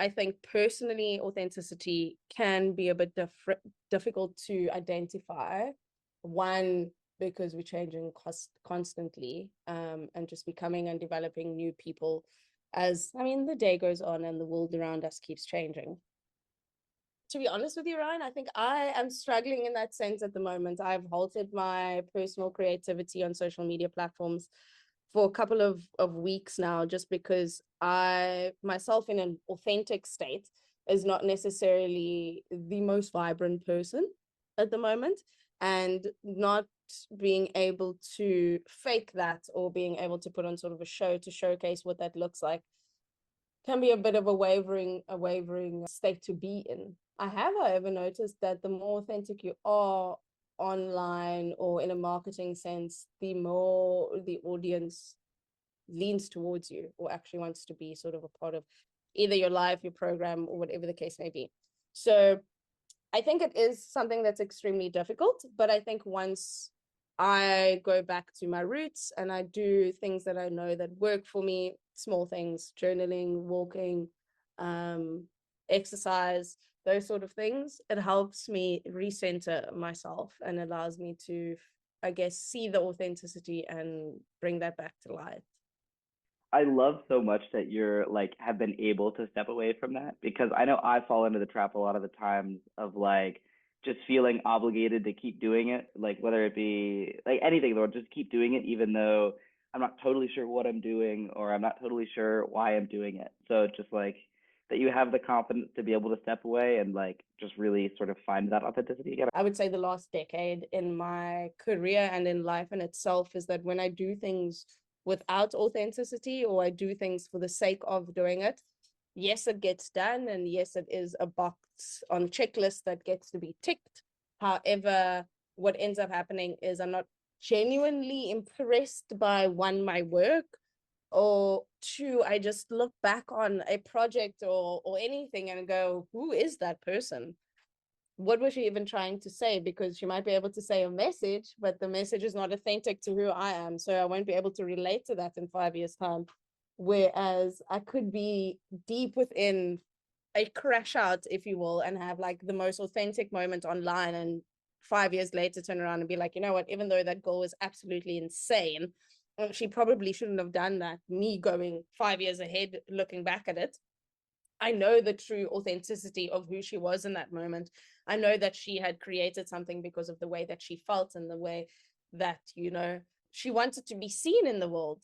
I think personally, authenticity can be a bit difficult to identify. One, because we're changing constantly, and just becoming and developing new people as, I mean, the day goes on and the world around us keeps changing. To be honest with you, Ryan, I think I am struggling in that sense at the moment. I've halted my personal creativity on social media platforms for a couple of weeks now, just because I myself in an authentic state is not necessarily the most vibrant person at the moment, and not being able to fake that or being able to put on sort of a show to showcase what that looks like can be a bit of a wavering state to be in. I have, however, noticed that the more authentic you are online or in a marketing sense, the more the audience leans towards you or actually wants to be sort of a part of either your life, your program, or whatever the case may be. So I think it is something that's extremely difficult, but I think once I go back to my roots and I do things that I know that work for me, small things, journaling, walking, exercise, those sort of things, it helps me recenter myself and allows me to, I guess, see the authenticity and bring that back to life. I love so much that you're like have been able to step away from that, because I know I fall into the trap a lot of the times of like just feeling obligated to keep doing it, like whether it be like anything, or just keep doing it even though I'm not totally sure what I'm doing or I'm not totally sure why I'm doing it. So it's just like that you have the confidence to be able to step away and like just really sort of find that authenticity again. I would say the last decade in my career and in life in itself is that when I do things without authenticity, or I do things for the sake of doing it, yes, it gets done, and yes, it is a box on a checklist that gets to be ticked. However, what ends up happening is I'm not genuinely impressed by, one, my work, or two, I just look back on a project or anything and go, who is that person? What was she even trying to say? Because she might be able to say a message, but the message is not authentic to who I am. So I won't be able to relate to that in 5 years' time. Whereas I could be deep within a crash out, if you will, and have like the most authentic moment online, and 5 years later turn around and be like, you know what, even though that goal was absolutely insane, she probably shouldn't have done that. Me going 5 years ahead, looking back at it, I know the true authenticity of who she was in that moment. I know that she had created something because of the way that she felt and the way that, she wanted to be seen in the world.